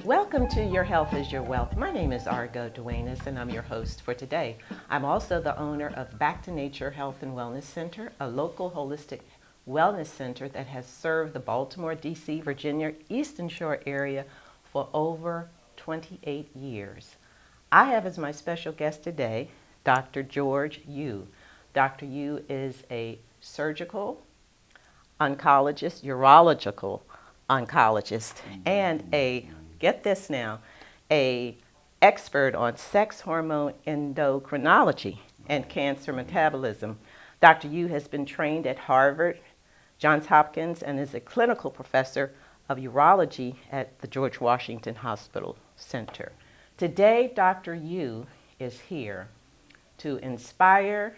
Welcome to Your Health is Your Wealth. My name is Argo Duenas and I'm your host for today. I'm also the owner of Back to Nature Health and Wellness Center, a local holistic wellness center that has served the Baltimore, D.C., Virginia, Eastern Shore area for over 28 years. I have as my special guest today Dr. George Yu. Dr. Yu is a surgical oncologist, urological oncologist, and get this now, a expert on sex hormone endocrinology and cancer metabolism. Dr. Yu has been trained at Harvard, Johns Hopkins, and is a clinical professor of urology at the George Washington Hospital Center. Today, Dr. Yu is here to inspire,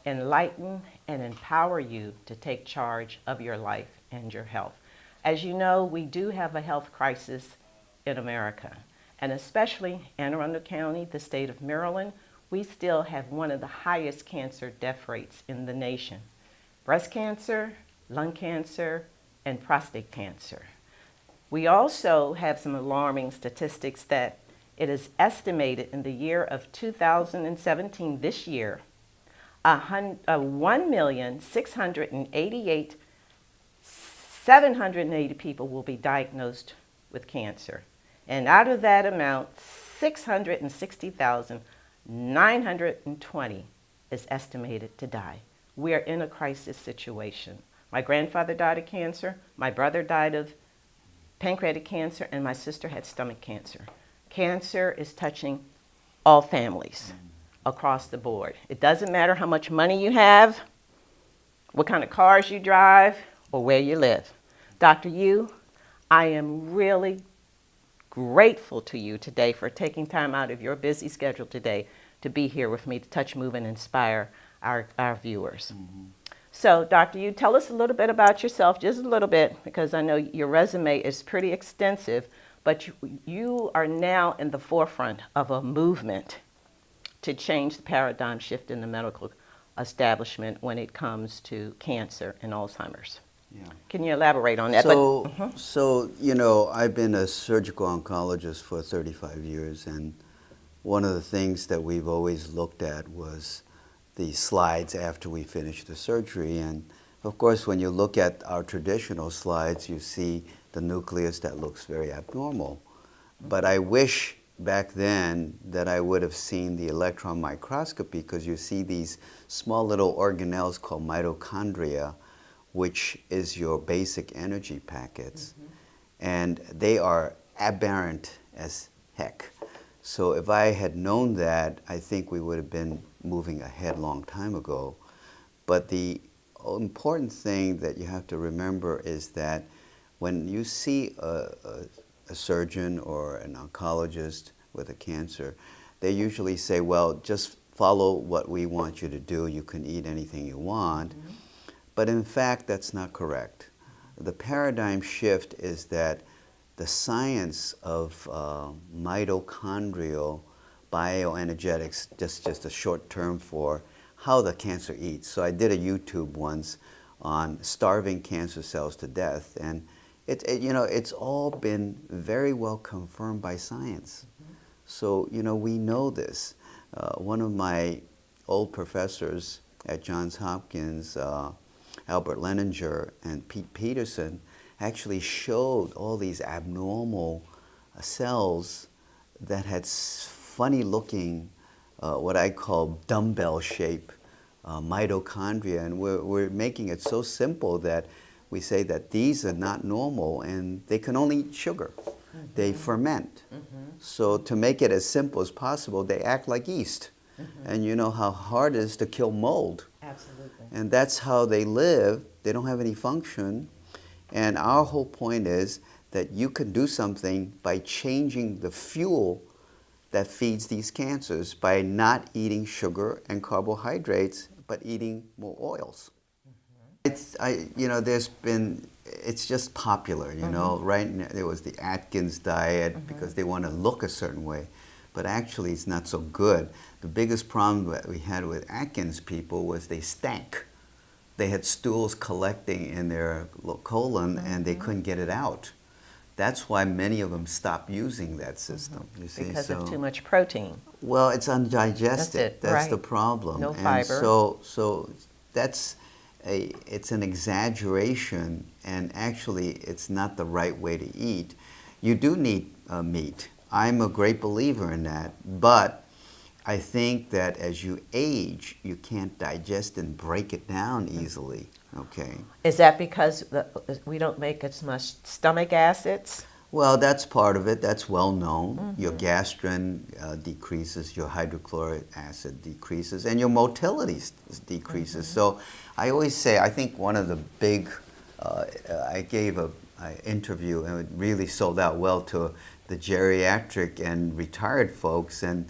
enlighten, and empower you to take charge of your life and your health. As you know, we do have a health crisis in America, and especially Anne Arundel County, the state of Maryland, we still have one of the highest cancer death rates in the nation. Breast cancer, lung cancer, and prostate cancer. We also have some alarming statistics that it is estimated in the year of 2017, this year, 1,688,780 people will be diagnosed with cancer. And out of that amount, 660,920 is estimated to die. We are in a crisis situation. My grandfather died of cancer, my brother died of pancreatic cancer, and my sister had stomach cancer. Cancer is touching all families across the board. It doesn't matter how much money you have, what kind of cars you drive, or where you live. Dr. Yu, I am really grateful to you today for taking time out of your busy schedule today to be here with me to touch, move, and inspire our viewers. So, Dr. Yu, tell us a little bit about yourself, just a little bit, because I know your resume is pretty extensive, but you are now in the forefront of a movement to change the paradigm shift in the medical establishment when it comes to cancer and Alzheimer's. Yeah. Can you elaborate on that? So, I've been a surgical oncologist for 35 years, and one of the things that we've always looked at was the slides after we finish the surgery. And of course, when you look at our traditional slides, you see the nucleus that looks very abnormal. But I wish back then that I would have seen the electron microscopy, because you see these small little organelles called mitochondria, which is your basic energy packets. And they are aberrant as heck. So if I had known that, I think we would have been moving ahead a long time ago. But the important thing that you have to remember is that when you see a surgeon or an oncologist with a cancer, they usually say, well, just follow what we want you to do. You can eat anything you want. But in fact, that's not correct. The paradigm shift is that the science of mitochondrial bioenergetics, just a short term for how the cancer eats. So I did a YouTube once on starving cancer cells to death, and it's all been very well confirmed by science. So we know this. One of my old professors at Johns Hopkins, Albert Leninger and Pete Peterson, actually showed all these abnormal cells that had funny looking, what I call dumbbell shape mitochondria. And we're making it so simple that we say that these are not normal and they can only eat sugar. They ferment. So to make it as simple as possible, they act like yeast. And you know how hard it is to kill mold. Absolutely. And that's how they live. They don't have any function. And our whole point is that you can do something by changing the fuel that feeds these cancers by not eating sugar and carbohydrates, but eating more oils. It's just popular, right? There was the Atkins diet because they want to look a certain way, but actually it's not so good. The biggest problem that we had with Atkins people was they stank. They had stools collecting in their colon and they couldn't get it out. that's why many of them stop using that system. You see, Because so of too much protein. well, it's undigested. That's it, That's the right. problem. No And fiber. so that's it's an exaggeration, and actually, it's not the right way to eat. You do need meat. I'm a great believer in that, but I think that as you age, you can't digest and break it down easily. Okay. Is that because we don't make as much stomach acids? Well, that's part of it. That's well known. Your gastrin decreases, your hydrochloric acid decreases, and your motility decreases. So I always say, I think one of the big, I gave a interview, and it really sold out well to the geriatric and retired folks, and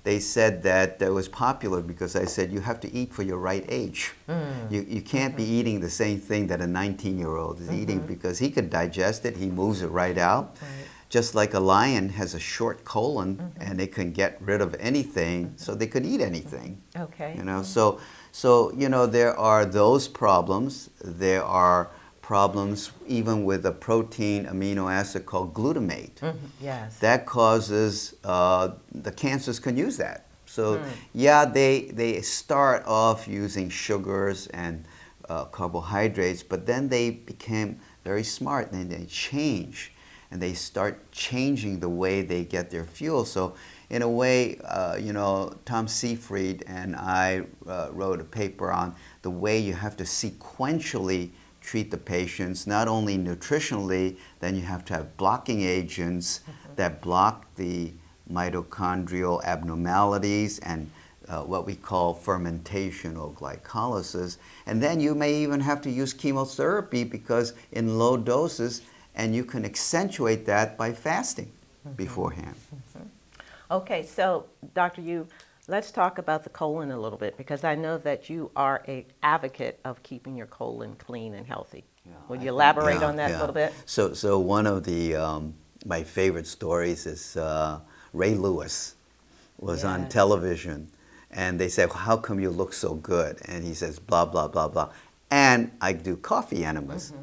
they said that it was popular because I said you have to eat for your right age. You can't be eating the same thing that a 19-year-old is eating, because he could digest it, he moves it right out. Right. Just like a lion has a short colon and it can get rid of anything, so they could eat anything. Okay. You know, so you know, there are those problems. There are problems even with a protein amino acid called glutamate. Yes. That causes, the cancers can use that. So yeah, they start off using sugars and carbohydrates, but then they became very smart and they change. And they start changing the way they get their fuel. So in a way, you know, Tom Seyfried and I wrote a paper on the way you have to sequentially treat the patients, not only nutritionally, then you have to have blocking agents that block the mitochondrial abnormalities and what we call fermentation or glycolysis. And then you may even have to use chemotherapy, because in low doses, and you can accentuate that by fasting beforehand. Okay, so Dr. Yu, let's talk about the colon a little bit, because I know that you are an advocate of keeping your colon clean and healthy. Would you elaborate on that a little bit? So one of the my favorite stories is Ray Lewis was on Yes. television, and they said, "How come you look so good?" And he says, "Blah blah blah blah," and I do coffee enemas.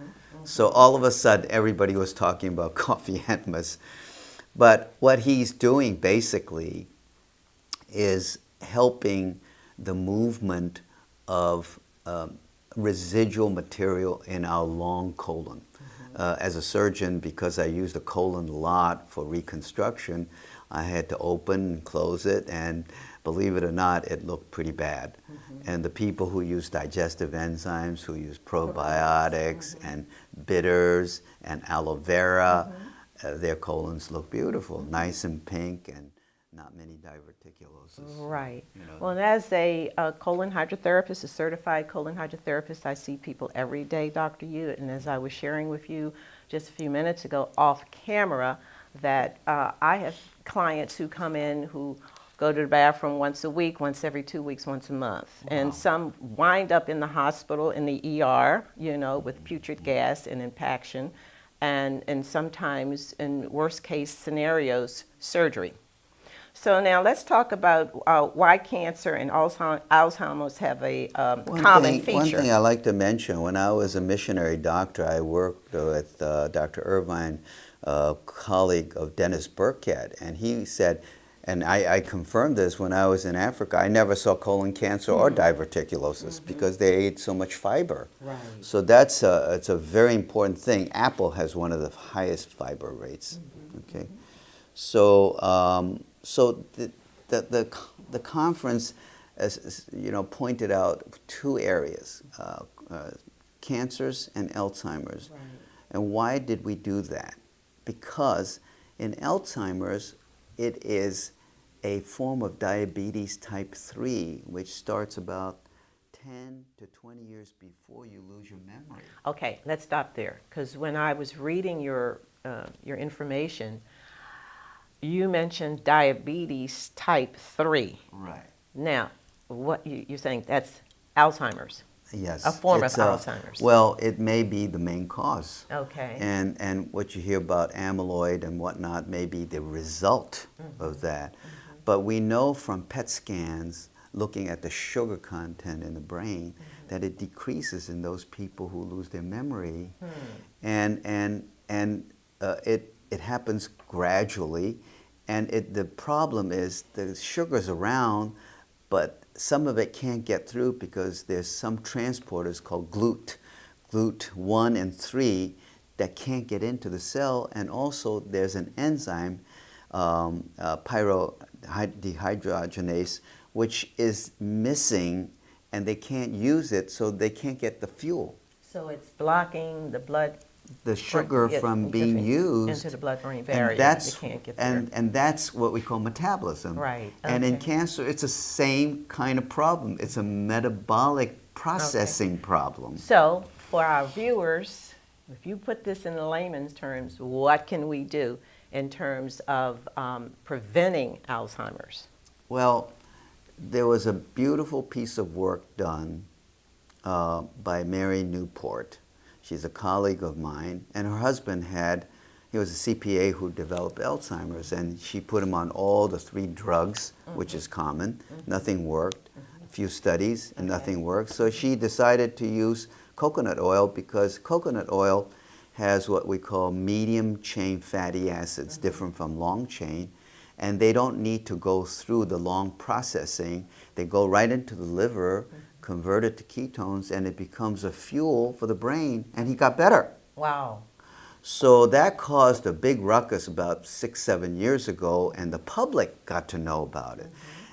So all of a sudden, everybody was talking about coffee enemas. But what he's doing basically is helping the movement of residual material in our long colon. As a surgeon, because I use the colon a lot for reconstruction, I had to open and close it, and believe it or not, it looked pretty bad. And the people who use digestive enzymes, who use probiotics and bitters and aloe vera, their colons look beautiful, nice and pink, and not many diverticulosis. Right. You know. Well, and as a colon hydrotherapist, a certified colon hydrotherapist, I see people every day, Dr. Yu, and as I was sharing with you just a few minutes ago off camera, that I have clients who come in who go to the bathroom once a week, once every 2 weeks, once a month. Wow. And some wind up in the hospital, in the ER, you know, with putrid gas and impaction, and sometimes, in worst case scenarios, surgery. So now let's talk about why cancer and Alzheimer's have a common feature. One thing I like to mention, when I was a missionary doctor, I worked with Dr. Irvine, a colleague of Dennis Burkett, and he said, and I confirmed this when I was in Africa, I never saw colon cancer or diverticulosis because they ate so much fiber. Right. So it's a very important thing. Apple has one of the highest fiber rates. Okay, so so the conference, as you know, pointed out two areas: cancers and Alzheimer's. Right. And why did we do that? Because in Alzheimer's, it is a form of diabetes type 3, which starts about 10 to 20 years before you lose your memory. Okay, let's stop there, because when I was reading your information, you mentioned diabetes type 3. Right. Now, what you're saying, that's Alzheimer's? Yes. A form of It's Alzheimer's. Well, it may be the main cause. Okay. And what you hear about amyloid and whatnot may be the result of that. But we know from PET scans, looking at the sugar content in the brain, that it decreases in those people who lose their memory. And it happens gradually, and the problem is the sugar's around, but some of it can't get through because there's some transporters called GLUT1 and 3, that can't get into the cell, and also there's an enzyme, pyrodehydrogenase, which is missing, and they can't use it, so they can't get the fuel. So it's blocking the sugar from being used into the blood-brain barrier. And that's, it can't get there. and that's what we call metabolism. Right. And in Okay. cancer, it's the same kind of problem. It's a metabolic processing problem. So for our viewers, if you put this in layman's terms, what can we do in terms of preventing Alzheimer's? Well, there was a beautiful piece of work done by Mary Newport. She's a colleague of mine, and her husband he was a CPA who developed Alzheimer's, and she put him on all the 3 drugs, which is common. Nothing worked. A few studies, and nothing worked. So she decided to use coconut oil because coconut oil has what we call medium chain fatty acids, different from long chain, and they don't need to go through the long processing. They go right into the liver, convert it to ketones, and it becomes a fuel for the brain, and he got better. Wow. So that caused a big ruckus about 6-7 years ago, and the public got to know about it.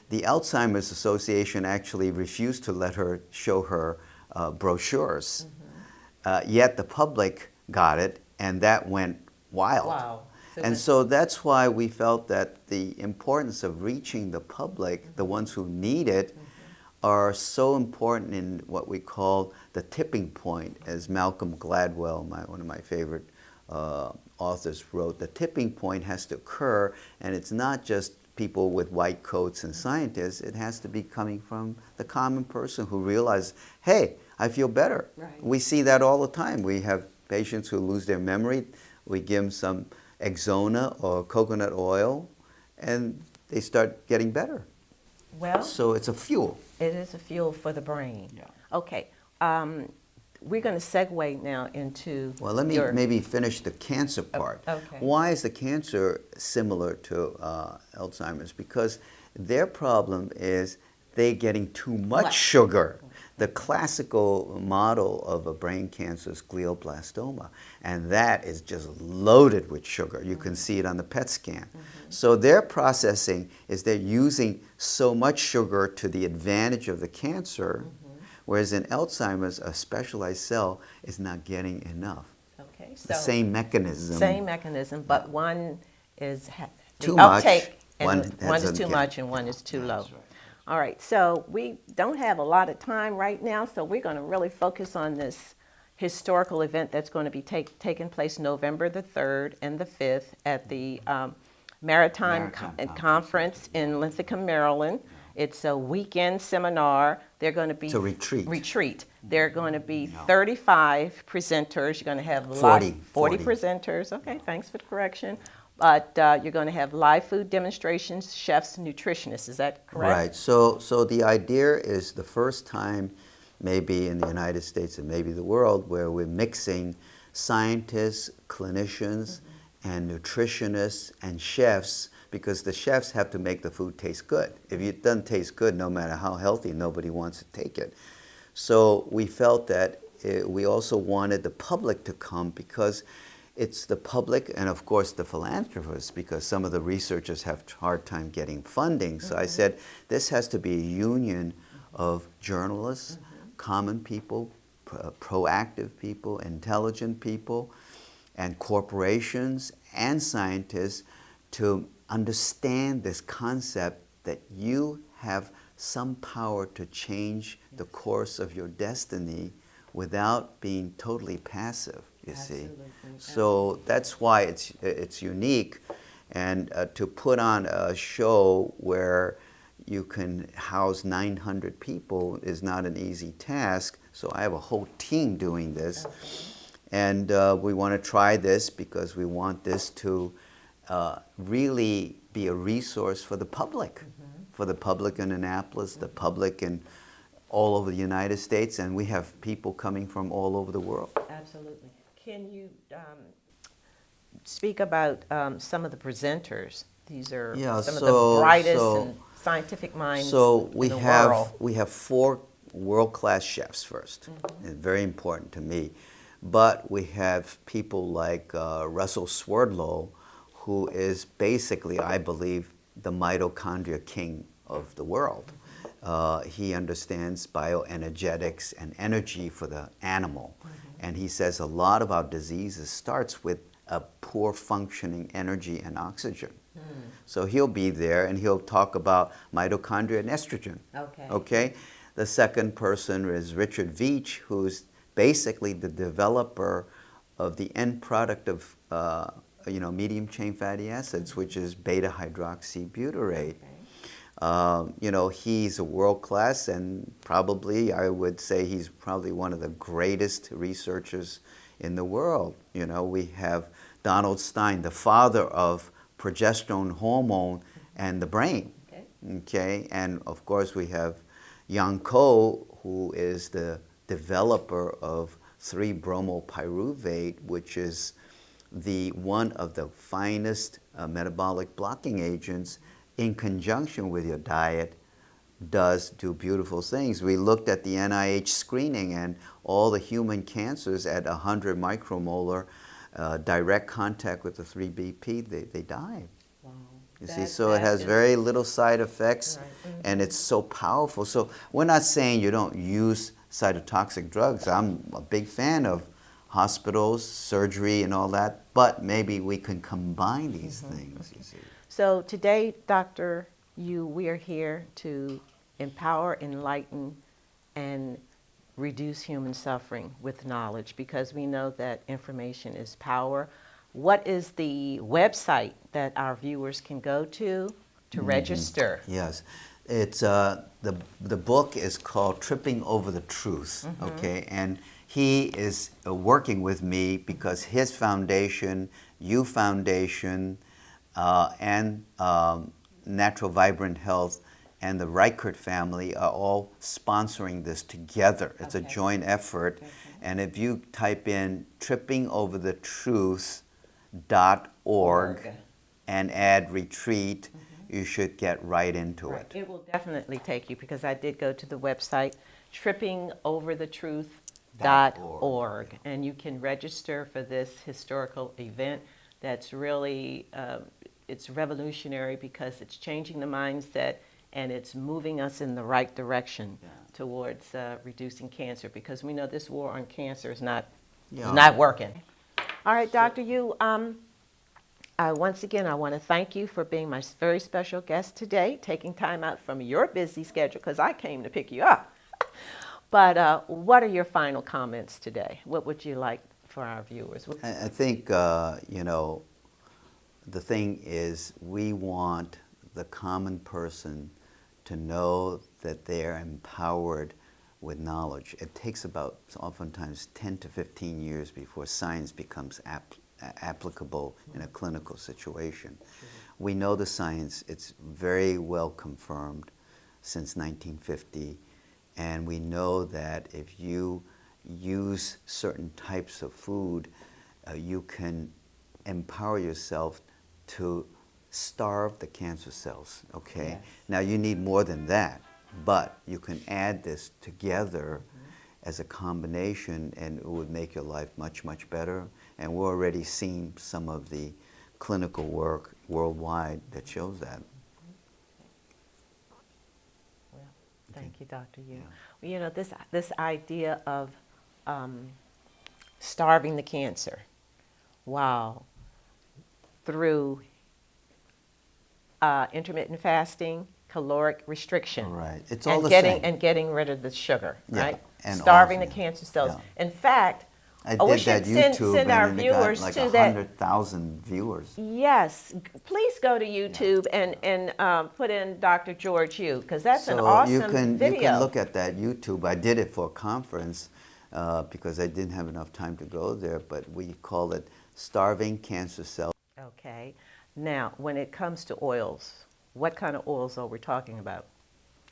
The Alzheimer's Association actually refused to let her show her brochures, yet the public got it, and that went wild. Wow. And so that's why we felt that the importance of reaching the public, the ones who need it, are so important in what we call the tipping point. As Malcolm Gladwell, one of my favorite authors, wrote, the tipping point has to occur, and it's not just people with white coats and scientists. It has to be coming from the common person who realizes, hey, I feel better. Right. We see that all the time. We have patients who lose their memory. We give them some Exona or coconut oil, and they start getting better. Well, So it's a fuel. it is a fuel for the brain. Yeah. Okay. We're going to segue now into Well, let me your, maybe finish the cancer part. okay. Why is the cancer similar to Alzheimer's? Because their problem is they getting too much sugar. The classical model of a brain cancer is glioblastoma, and that is just loaded with sugar. You can see it on the PET scan. So their processing is they're using so much sugar to the advantage of the cancer, whereas in Alzheimer's, a specialized cell is not getting enough. Okay. So The same mechanism. Same mechanism, but one is Too the much, uptake, one and one is doesn't too get- much and one is too low. That's right. All right, so we don't have a lot of time right now, so we're going to really focus on this historical event that's going to be taking place November the 3rd and the 5th at the Maritime Conference in Linthicum, Maryland. It's a weekend seminar. They're going to be It's a retreat. There are going to be 35 presenters. You're going to have 40. 40 presenters. Okay, thanks for the correction. But you're going to have live food demonstrations, chefs, nutritionists. Is that correct? Right. So the idea is the first time, maybe in the United States and maybe the world, where we're mixing scientists, clinicians, and nutritionists and chefs, because the chefs have to make the food taste good. If it doesn't taste good, no matter how healthy, nobody wants to take it. So we felt that we also wanted the public to come, because it's the public and, of course, the philanthropists, because some of the researchers have a hard time getting funding. So I said, this has to be a union of journalists, common people, proactive people, intelligent people, and corporations and scientists to understand this concept that you have some power to change the course of your destiny without being totally passive. You see, so that's why it's unique, and to put on a show where you can house 900 people is not an easy task. So I have a whole team doing this, and we want to try this because we want this to really be a resource for the public, for the public in Annapolis, the public in all over the United States, and we have people coming from all over the world. Absolutely. Can you speak about some of the presenters? These are Yeah, some of the brightest so and scientific minds So in the world. we have four world-class chefs 1st. It's very important to me. But we have people like Russell Swerdlow, who is basically, I believe, the mitochondria king of the world. He understands bioenergetics and energy for the animal. And he says a lot of our diseases starts with a poor functioning energy and oxygen. So he'll be there and he'll talk about mitochondria and estrogen. Okay. The second person is Richard Veach, who's basically the developer of the end product of medium chain fatty acids, which is beta hydroxybutyrate. He's a world class, and probably I would say he's probably one of the greatest researchers in the world. We have Donald Stein, the father of progesterone hormone and the brain. Okay, and of course we have Yang Ko, who is the developer of 3-bromopyruvate, which is one of the finest metabolic blocking agents. In conjunction with your diet, does do beautiful things. We looked at the NIH screening, and all the human cancers at 100 micromolar direct contact with the 3BP, they die. Wow. You see, so it has very little side effects, and it's so powerful. So we're not saying you don't use cytotoxic drugs. I'm a big fan of hospitals, surgery, and all that, but maybe we can combine these things, you see. So today, Dr. Yu, we are here to empower, enlighten, and reduce human suffering with knowledge, because we know that information is power. What is the website that our viewers can go to register? Yes, it's the book is called Tripping Over the Truth. Okay, and he is working with me because his foundation, U Foundation, and Natural Vibrant Health and the Reichert family are all sponsoring this together. It's a joint effort. And if you type in trippingoverthetruth.org and add retreat, you should get right into it. It will definitely take you, because I did go to the website, trippingoverthetruth.org, and you can register for this historical event that's really, it's revolutionary because it's changing the mindset and it's moving us in the right direction towards reducing cancer, because we know this war on cancer is not working. All right, Dr. Yu, once again, I want to thank you for being my very special guest today, taking time out from your busy schedule, because I came to pick you up. But what are your final comments today? What would you like for our viewers? I think, the thing is, we want the common person to know that they are empowered with knowledge. It takes about, oftentimes, 10 to 15 years before science becomes applicable in a clinical situation. We know the science, it's very well confirmed since 1950, and we know that if you use certain types of food, you can empower yourself to starve the cancer cells, okay? Now you need more than that, but you can add this together as a combination and it would make your life much, much better. And we're already seeing some of the clinical work worldwide that shows that. Well, thank you, Dr. Yu. Well, this idea of starving the cancer, wow, through intermittent fasting, caloric restriction, It's all and getting rid of the sugar, right? And starving also, the cancer cells. In fact, I did that YouTube send our and it viewers got like to that. 100,000 viewers. Yes, please go to YouTube and put in Dr. George Yu, because that's an awesome video. You can look at that YouTube. I did it for a conference because I didn't have enough time to go there, but we call it Starving Cancer Cells. Okay. Now, when it comes to oils, what kind of oils are we talking about?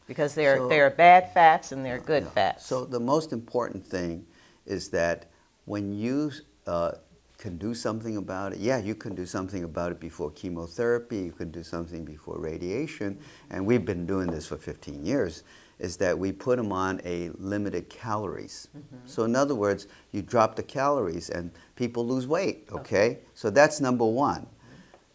Because there are bad fats and there are good fats. So the most important thing is that when you can do something about it. Yeah, you can do something about it before chemotherapy, you can do something before radiation, and we've been doing this for 15 years, is that we put them on a limited calories. So in other words, you drop the calories and people lose weight, okay? So that's number one.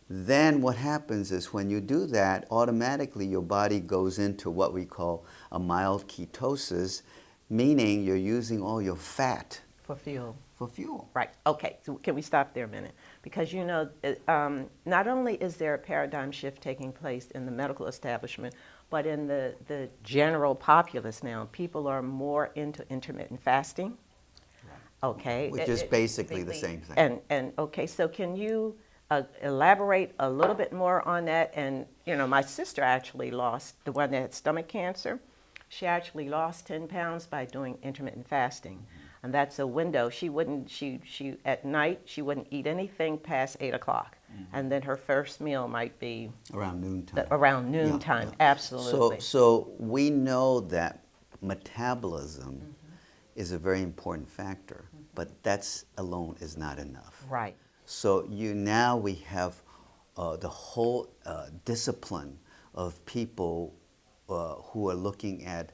Then what happens is when you do that, automatically your body goes into what we call a mild ketosis, meaning you're using all your fat For fuel. for fuel. Right. Okay. So can we stop there a minute? Because you know, not only is there a paradigm shift taking place in the medical establishment, but in the general populace now, people are more into intermittent fasting. Okay. Which is basically the same thing. And okay, so can you elaborate a little bit more on that? And you know, my sister actually lost, the one that had stomach cancer. She actually lost 10 pounds by doing intermittent fasting. And that's a window. She wouldn't, she at night, she wouldn't eat anything past 8 o'clock. And then her first meal might be Around noontime. around noontime, absolutely. So we know that metabolism is a very important factor, but that's alone is not enough. Right. So now we have the whole discipline of people who are looking at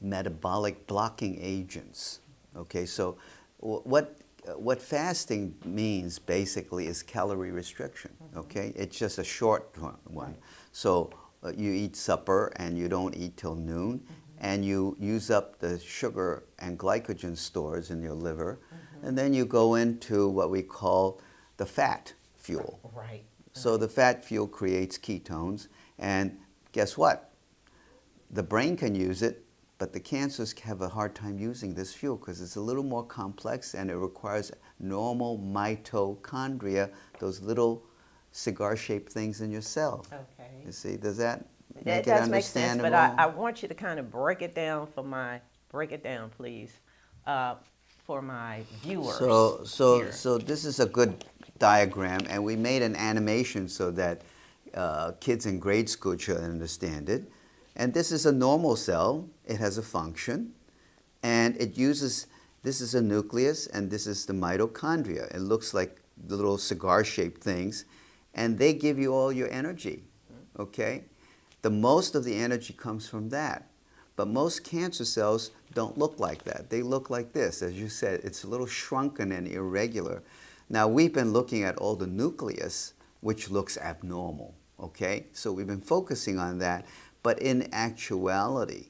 metabolic blocking agents. Okay, so what fasting means basically is calorie restriction. Okay, it's just a short one. So you eat supper and you don't eat till noon, and you use up the sugar and glycogen stores in your liver, and then you go into what we call the fat fuel. Right. So the fat fuel creates ketones, and guess what? The brain can use it, but the cancers have a hard time using this fuel because it's a little more complex and it requires normal mitochondria, those little cigar-shaped things in your cell. Okay. You see, does that That make it does make sense, understandable? but I want you to kind of break it down, please, for my viewers. So this is a good diagram, and we made an animation so that kids in grade school should understand it. And this is a normal cell. It has a function, and it uses, this is a nucleus, and this is the mitochondria. It looks like the little cigar-shaped things, and they give you all your energy, okay? The most of the energy comes from that. But most cancer cells don't look like that. They look like this. As you said, it's a little shrunken and irregular. Now, we've been looking at all the nucleus, which looks abnormal, okay? So we've been focusing on that. But in actuality,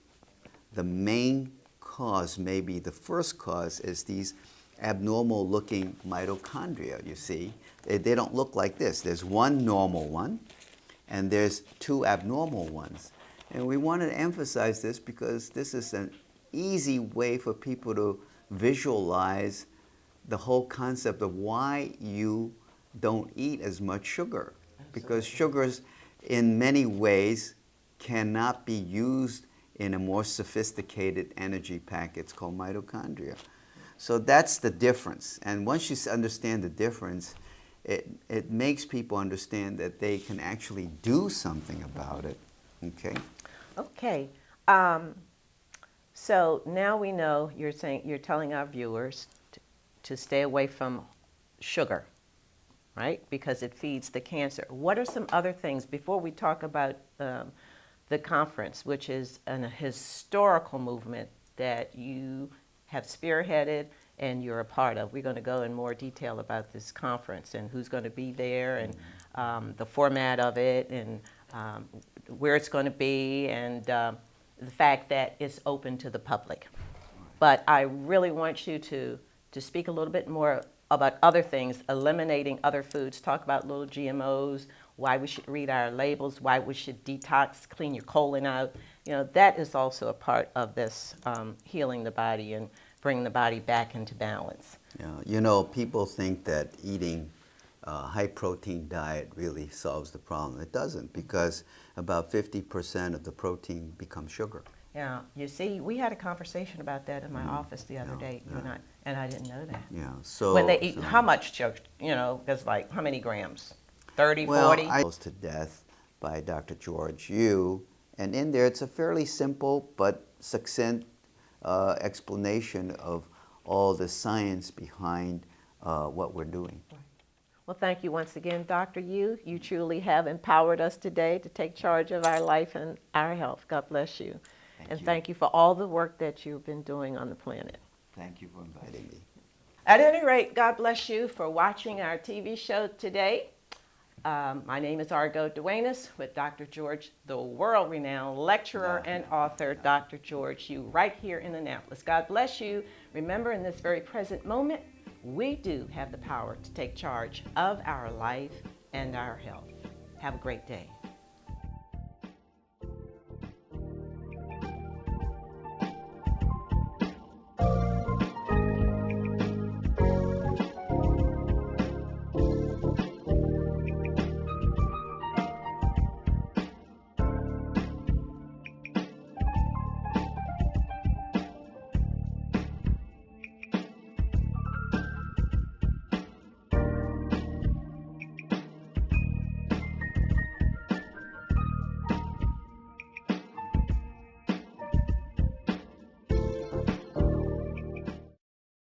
the main cause, maybe the first cause, is these abnormal looking mitochondria, you see. They don't look like this. There's one normal one, and there's two abnormal ones. And we wanted to emphasize this because this is an easy way for people to visualize the whole concept of why you don't eat as much sugar. Because sugars, in many ways, cannot be used in a more sophisticated energy package called mitochondria. So that's the difference. And once you understand the difference, it makes people understand that they can actually do something about it. Okay? Okay. So now we know you're telling our viewers to stay away from sugar, right? Because it feeds the cancer. What are some other things before we talk about the conference, which is a historical movement that you have spearheaded and you're a part of? We're going to go in more detail about this conference and who's going to be there and the format of it and where it's going to be and the fact that it's open to the public. But I really want you to speak a little bit more about other things, eliminating other foods, talk about little GMOs, why we should read our labels, why we should detox, clean your colon out. You know, that is also a part of this healing the body and bringing the body back into balance. Yeah, you know, people think that eating a high-protein diet really solves the problem. It doesn't, because about 50% of the protein becomes sugar. Yeah, you see, we had a conversation about that in my office the other day, you and I didn't know that. Yeah, so when they eat, how much sugar? You know, it's like how many grams? 30, well, 40? I was to Death by Dr. George Yu, and in there it's a fairly simple but succinct explanation of all the science behind what we're doing. Well, thank you once again, Dr. Yu. You truly have empowered us today to take charge of our life and our health. God bless you. Thank you for all the work that you've been doing on the planet. Thank you for inviting me. At any rate, God bless you for watching our TV show today. My name is Argo Duenas with Dr. George, the world-renowned lecturer and author, Dr. George Yu, right here in Annapolis. God bless you. Remember, in this very present moment, we do have the power to take charge of our life and our health. Have a great day.